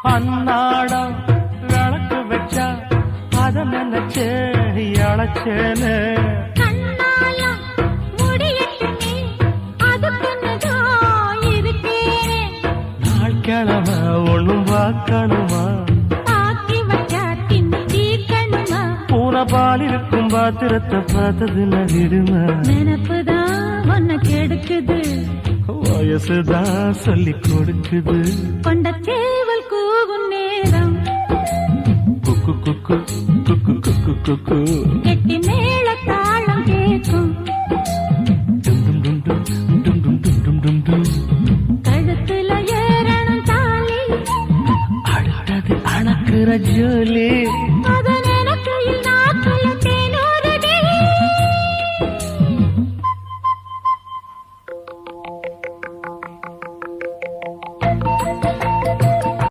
அன்னாடம் விளக்கு வச்சா அத நினைச்சே அழைச்சேனே நாள் கிழமை ஒண்ணும் பார்க்கணுமா பூனை பால் இருக்கும் பாத்திரத்தை பார்த்தது நடிடுமா நினப்புதான் ஒன்ன கெடுக்குது வயசுதான் சொல்லி கொடுக்குது கொண்ட சேவல் கூவும் நேரம் குக்கு குக்கு குக்கு குக்கு குக்கு கெட்டி மேல தாளம் கேட்கும் கழுத்துல ஏறணும் தாலி அடுத்தது அணக்குற ஜோலி